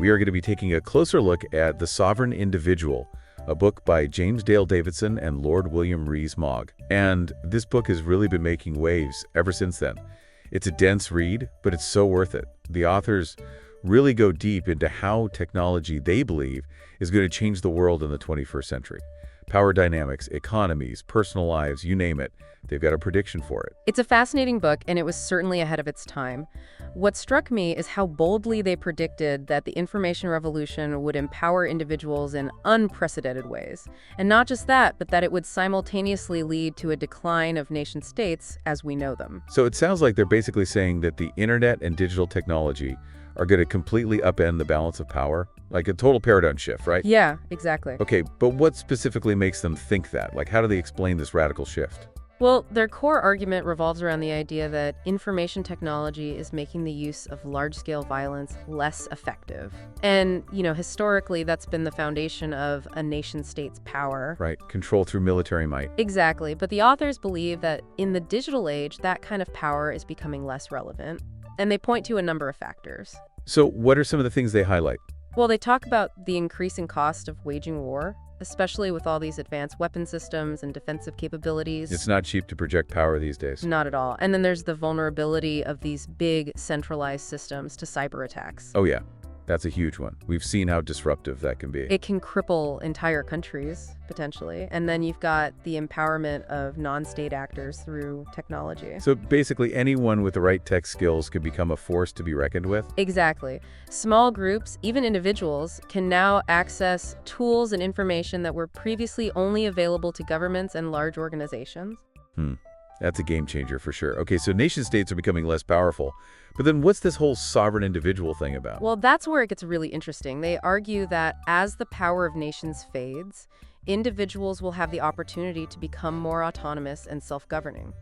we are going to be taking a closer look at The Sovereign Individual, a book by James Dale Davidson and Lord William Rees-Mogg. And this book has really been making waves ever since then. It's a dense read, but it's so worth it. The authors really go deep into how technology, they believe, is going to change the world in the 21st century. Power dynamics, economies, personal lives, you name it. They've got a prediction for it. It's a fascinating book, and it was certainly ahead of its time. What struck me is how boldly they predicted that the information revolution would empower individuals in unprecedented ways. And not just that, but that it would simultaneously lead to a decline of nation-states as we know them. So it sounds like they're basically saying that the internet and digital technology are going to completely upend the balance of power, like a total paradigm shift, right? Yeah, exactly. Okay, but what specifically makes them think that? Like, how do they explain this radical shift? Well, their core argument revolves around the idea that information technology is making the use of large-scale violence less effective. And, historically, that's been the foundation of a nation-state's power. Right, control through military might. Exactly, but the authors believe that in the digital age, that kind of power is becoming less relevant. And they point to a number of factors. So what are some of the things they highlight? Well, they talk about the increasing cost of waging war, especially with all these advanced weapon systems and defensive capabilities. It's not cheap to project power these days. Not at all. And then there's the vulnerability of these big centralized systems to cyber attacks. Oh yeah, that's a huge one. We've seen how disruptive that can be. It can cripple entire countries, potentially. And then you've got the empowerment of non-state actors through technology. So basically anyone with the right tech skills could become a force to be reckoned with? Exactly. Small groups, even individuals, can now access tools and information that were previously only available to governments and large organizations. That's a game changer for sure. Okay, so nation states are becoming less powerful. But then what's this whole sovereign individual thing about? Well, that's where it gets really interesting. They argue that as the power of nations fades, individuals will have the opportunity to become more autonomous and self-governing.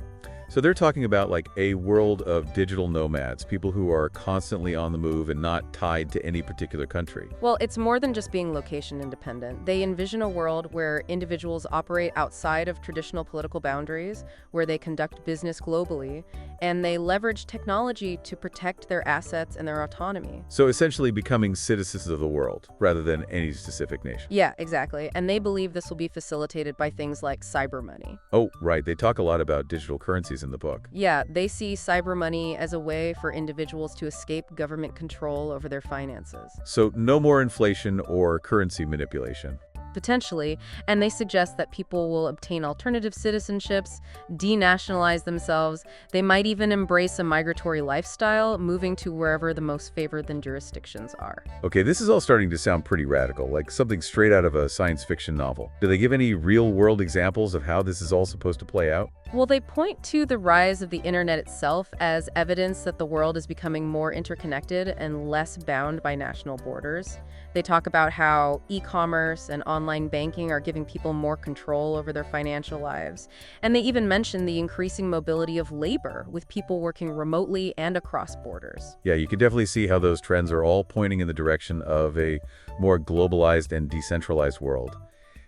So they're talking about like a world of digital nomads, people who are constantly on the move and not tied to any particular country. Well, it's more than just being location independent. They envision a world where individuals operate outside of traditional political boundaries, where they conduct business globally, and they leverage technology to protect their assets and their autonomy. So essentially becoming citizens of the world rather than any specific nation. Yeah, exactly. And they believe this will be facilitated by things like cyber money. Oh, right. They talk a lot about digital currencies in the book. Yeah, they see cyber money as a way for individuals to escape government control over their finances. So no more inflation or currency manipulation. Potentially, and they suggest that people will obtain alternative citizenships, denationalize themselves. They might even embrace a migratory lifestyle, moving to wherever the most favored jurisdictions are. Okay, this is all starting to sound pretty radical, like something straight out of a science fiction novel. Do they give any real-world examples of how this is all supposed to play out? Well, they point to the rise of the internet itself as evidence that the world is becoming more interconnected and less bound by national borders. They talk about how e-commerce and online banking are giving people more control over their financial lives. And they even mention the increasing mobility of labor, with people working remotely and across borders. Yeah, you can definitely see how those trends are all pointing in the direction of a more globalized and decentralized world.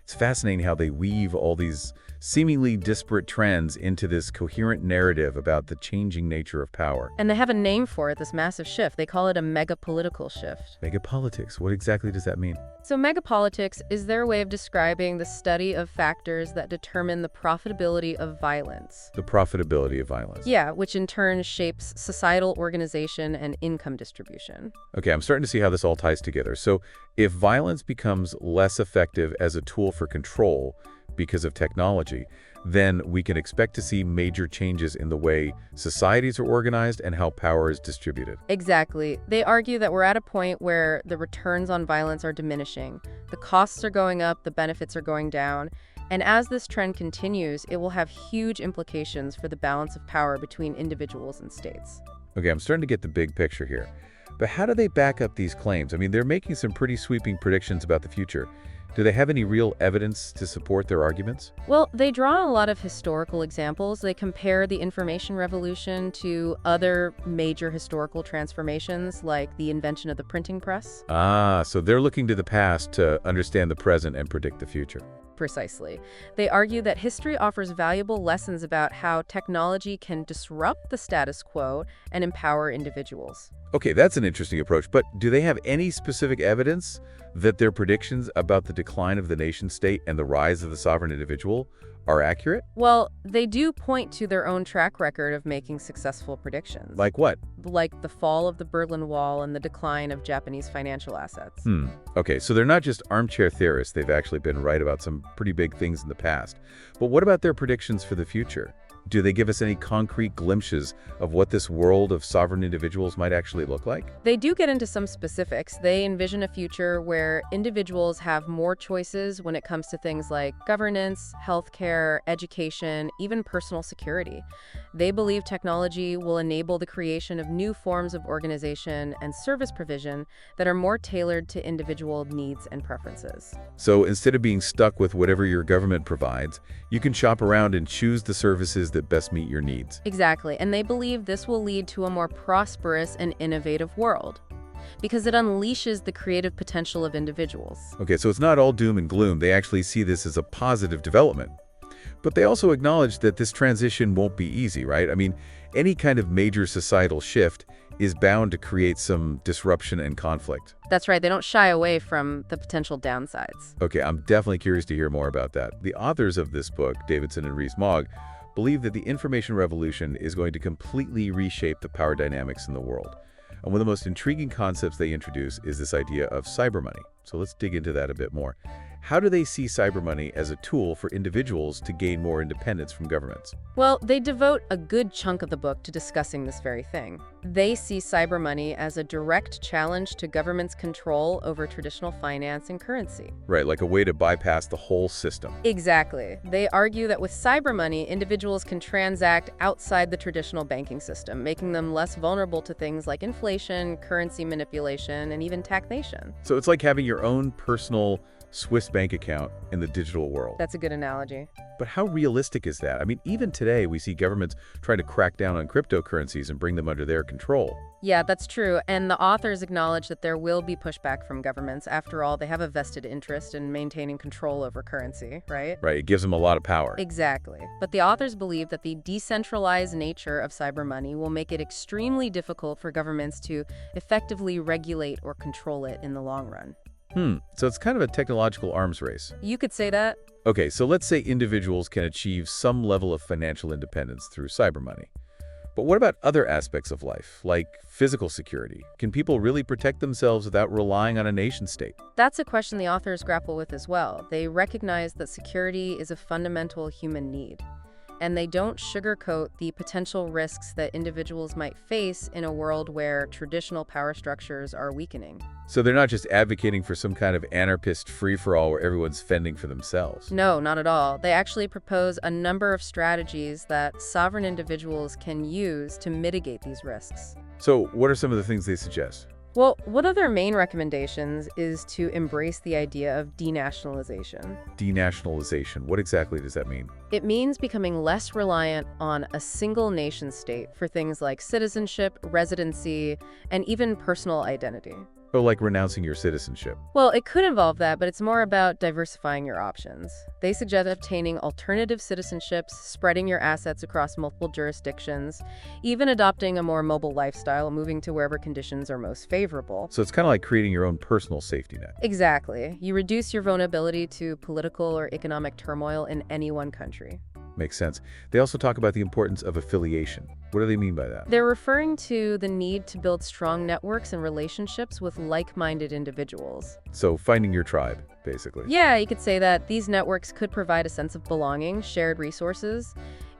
It's fascinating how they weave all these seemingly disparate trends into this coherent narrative about the changing nature of power. And they have a name for it, this massive shift. They call it a megapolitical shift. Megapolitics, what exactly does that mean? So megapolitics is their way of describing the study of factors that determine the profitability of violence. The profitability of violence. Yeah, which in turn shapes societal organization and income distribution. Okay, I'm starting to see how this all ties together. So if violence becomes less effective as a tool for control because of technology, then we can expect to see major changes in the way societies are organized and how power is distributed. Exactly. They argue that we're at a point where the returns on violence are diminishing. The costs are going up, the benefits are going down. And as this trend continues, it will have huge implications for the balance of power between individuals and states. Okay, I'm starting to get the big picture here. But how do they back up these claims? I mean, they're making some pretty sweeping predictions about the future. Do they have any real evidence to support their arguments? Well, they draw on a lot of historical examples. They compare the information revolution to other major historical transformations, like the invention of the printing press. Ah, so they're looking to the past to understand the present and predict the future. Precisely. They argue that history offers valuable lessons about how technology can disrupt the status quo and empower individuals. Okay, that's an interesting approach, but do they have any specific evidence that their predictions about the decline of the nation-state and the rise of the sovereign individual are accurate? Well, they do point to their own track record of making successful predictions. Like what? Like the fall of the Berlin Wall and the decline of Japanese financial assets. Okay, so they're not just armchair theorists. They've actually been right about some pretty big things in the past. But what about their predictions for the future? Do they give us any concrete glimpses of what this world of sovereign individuals might actually look like? They do get into some specifics. They envision a future where individuals have more choices when it comes to things like governance, healthcare, education, even personal security. They believe technology will enable the creation of new forms of organization and service provision that are more tailored to individual needs and preferences. So instead of being stuck with whatever your government provides, you can shop around and choose the services that best meet your needs. Exactly, and they believe this will lead to a more prosperous and innovative world because it unleashes the creative potential of individuals. Okay, so it's not all doom and gloom. They actually see this as a positive development. But they also acknowledge that this transition won't be easy, right? I mean, any kind of major societal shift is bound to create some disruption and conflict. That's right, they don't shy away from the potential downsides. Okay, I'm definitely curious to hear more about that. The authors of this book, Davidson and Rees-Mogg, believe that the information revolution is going to completely reshape the power dynamics in the world. And one of the most intriguing concepts they introduce is this idea of cyber money. So let's dig into that a bit more. How do they see cyber money as a tool for individuals to gain more independence from governments? Well, they devote a good chunk of the book to discussing this very thing. They see cyber money as a direct challenge to government's control over traditional finance and currency. Right, like a way to bypass the whole system. Exactly. They argue that with cyber money, individuals can transact outside the traditional banking system, making them less vulnerable to things like inflation, currency manipulation, and even taxation. So it's like having your own personal Swiss bank account in the digital world. That's a good analogy. But how realistic is that? I mean, even today, we see governments trying to crack down on cryptocurrencies and bring them under their control. Yeah, that's true. And the authors acknowledge that there will be pushback from governments. After all, they have a vested interest in maintaining control over currency, right? Right, it gives them a lot of power. Exactly. But the authors believe that the decentralized nature of cyber money will make it extremely difficult for governments to effectively regulate or control it in the long run. So it's kind of a technological arms race. You could say that. Okay, so let's say individuals can achieve some level of financial independence through cyber money. But what about other aspects of life, like physical security? Can people really protect themselves without relying on a nation-state? That's a question the authors grapple with as well. They recognize that security is a fundamental human need, and they don't sugarcoat the potential risks that individuals might face in a world where traditional power structures are weakening. So they're not just advocating for some kind of anarchist free-for-all where everyone's fending for themselves. No, not at all. They actually propose a number of strategies that sovereign individuals can use to mitigate these risks. So what are some of the things they suggest? Well, one of their main recommendations is to embrace the idea of denationalization. Denationalization, what exactly does that mean? It means becoming less reliant on a single nation state for things like citizenship, residency, and even personal identity. Oh, like renouncing your citizenship. Well, it could involve that, but it's more about diversifying your options. They suggest obtaining alternative citizenships, spreading your assets across multiple jurisdictions, even adopting a more mobile lifestyle, moving to wherever conditions are most favorable. So it's kind of like creating your own personal safety net. Exactly. You reduce your vulnerability to political or economic turmoil in any one country. Makes sense. They also talk about the importance of affiliation. What do they mean by that? They're referring to the need to build strong networks and relationships with like-minded individuals. So finding your tribe, basically. Yeah, you could say that these networks could provide a sense of belonging, shared resources,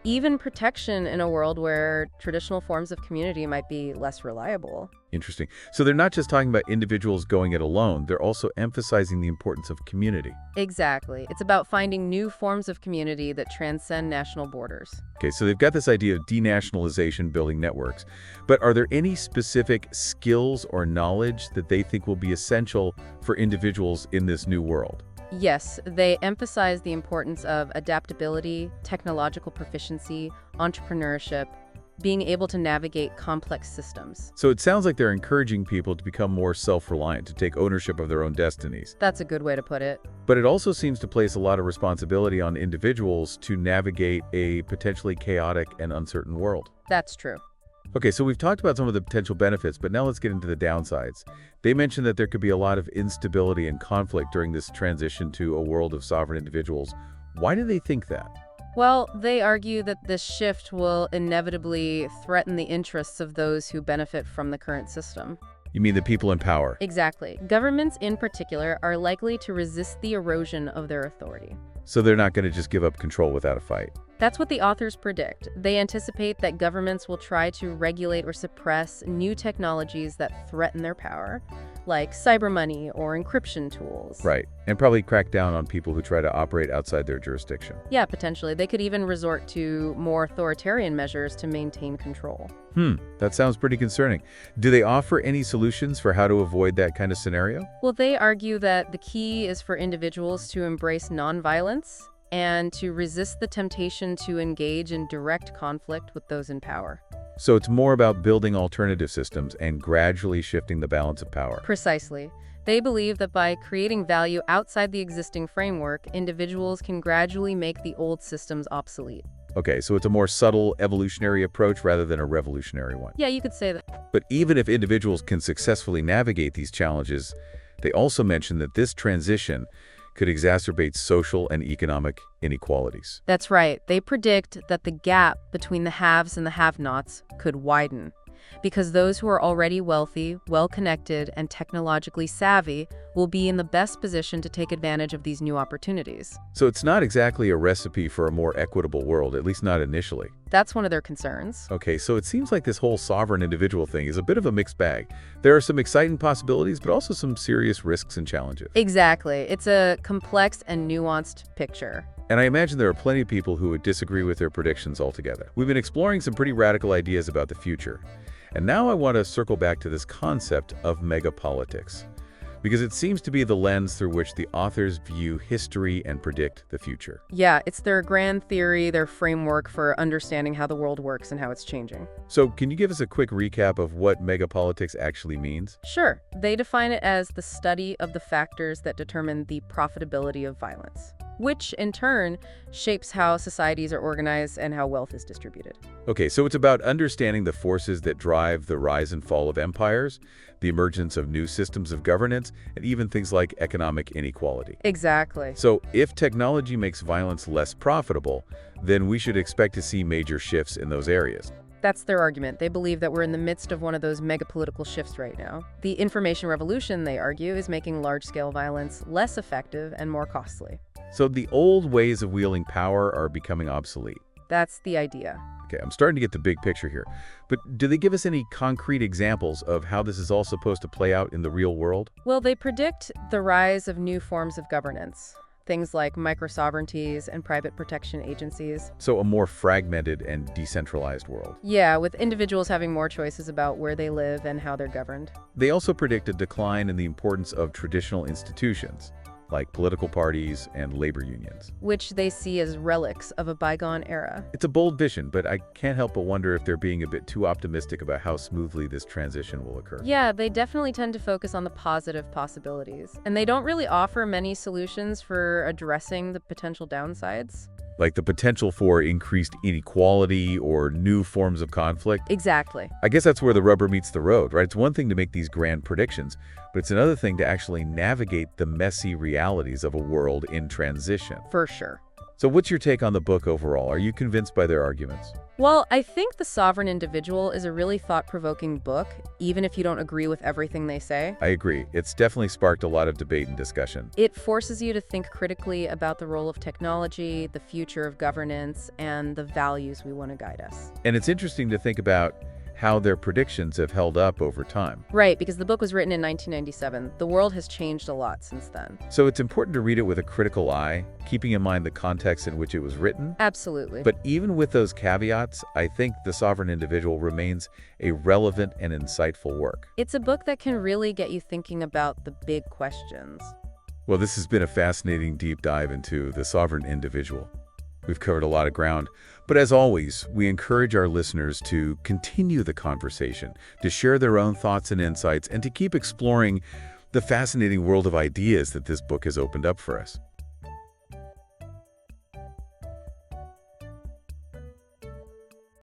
even protection in a world where traditional forms of community might be less reliable. Interesting. So they're not just talking about individuals going it alone, they're also emphasizing the importance of community. Exactly. It's about finding new forms of community that transcend national borders. Okay, so they've got this idea of denationalization, building networks. But are there any specific skills or knowledge that they think will be essential for individuals in this new world? Yes, they emphasize the importance of adaptability, technological proficiency, entrepreneurship, being able to navigate complex systems. So it sounds like they're encouraging people to become more self-reliant, to take ownership of their own destinies. That's a good way to put it. But it also seems to place a lot of responsibility on individuals to navigate a potentially chaotic and uncertain world. That's true. Okay, so we've talked about some of the potential benefits, but now let's get into the downsides. They mentioned that there could be a lot of instability and conflict during this transition to a world of sovereign individuals. Why do they think that? Well, they argue that this shift will inevitably threaten the interests of those who benefit from the current system. You mean the people in power? Exactly. Governments in particular are likely to resist the erosion of their authority. So they're not going to just give up control without a fight. That's what the authors predict. They anticipate that governments will try to regulate or suppress new technologies that threaten their power, like cyber money or encryption tools. Right, and probably crack down on people who try to operate outside their jurisdiction. Yeah, potentially. They could even resort to more authoritarian measures to maintain control. That sounds pretty concerning. Do they offer any solutions for how to avoid that kind of scenario? Well, they argue that the key is for individuals to embrace nonviolence and to resist the temptation to engage in direct conflict with those in power. So it's more about building alternative systems and gradually shifting the balance of power. Precisely. They believe that by creating value outside the existing framework, individuals can gradually make the old systems obsolete. Okay, so it's a more subtle evolutionary approach rather than a revolutionary one. Yeah, you could say that. But even if individuals can successfully navigate these challenges, they also mention that this transition could exacerbate social and economic inequalities. That's right. They predict that the gap between the haves and the have-nots could widen, because those who are already wealthy, well-connected, and technologically savvy will be in the best position to take advantage of these new opportunities. So it's not exactly a recipe for a more equitable world, at least not initially. That's one of their concerns. Okay, so it seems like this whole sovereign individual thing is a bit of a mixed bag. There are some exciting possibilities, but also some serious risks and challenges. Exactly. It's a complex and nuanced picture. And I imagine there are plenty of people who would disagree with their predictions altogether. We've been exploring some pretty radical ideas about the future. And now I want to circle back to this concept of megapolitics, because it seems to be the lens through which the authors view history and predict the future. Yeah, it's their grand theory, their framework for understanding how the world works and how it's changing. So can you give us a quick recap of what megapolitics actually means? Sure. They define it as the study of the factors that determine the profitability of violence, which in turn shapes how societies are organized and how wealth is distributed. Okay, so it's about understanding the forces that drive the rise and fall of empires, the emergence of new systems of governance, and even things like economic inequality. Exactly. So if technology makes violence less profitable, then we should expect to see major shifts in those areas. That's their argument. They believe that we're in the midst of one of those mega-political shifts right now. The information revolution, they argue, is making large-scale violence less effective and more costly. So the old ways of wielding power are becoming obsolete. That's the idea. Okay, I'm starting to get the big picture here. But do they give us any concrete examples of how this is all supposed to play out in the real world? Well, they predict the rise of new forms of governance, things like micro-sovereignties and private protection agencies. So a more fragmented and decentralized world. Yeah, with individuals having more choices about where they live and how they're governed. They also predict a decline in the importance of traditional institutions, like political parties and labor unions. Which they see as relics of a bygone era. It's a bold vision, but I can't help but wonder if they're being a bit too optimistic about how smoothly this transition will occur. Yeah, they definitely tend to focus on the positive possibilities. And they don't really offer many solutions for addressing the potential downsides. Like the potential for increased inequality or new forms of conflict. Exactly. I guess that's where the rubber meets the road, right? It's one thing to make these grand predictions, but it's another thing to actually navigate the messy realities of a world in transition. For sure. So what's your take on the book overall? Are you convinced by their arguments? Well, I think The Sovereign Individual is a really thought-provoking book, even if you don't agree with everything they say. I agree. It's definitely sparked a lot of debate and discussion. It forces you to think critically about the role of technology, the future of governance, and the values we want to guide us. And it's interesting to think about how their predictions have held up over time. Right, because the book was written in 1997. The world has changed a lot since then. So it's important to read it with a critical eye, keeping in mind the context in which it was written. Absolutely. But even with those caveats, I think The Sovereign Individual remains a relevant and insightful work. It's a book that can really get you thinking about the big questions. Well, this has been a fascinating deep dive into The Sovereign Individual. We've covered a lot of ground. But as always, we encourage our listeners to continue the conversation, to share their own thoughts and insights, and to keep exploring the fascinating world of ideas that this book has opened up for us.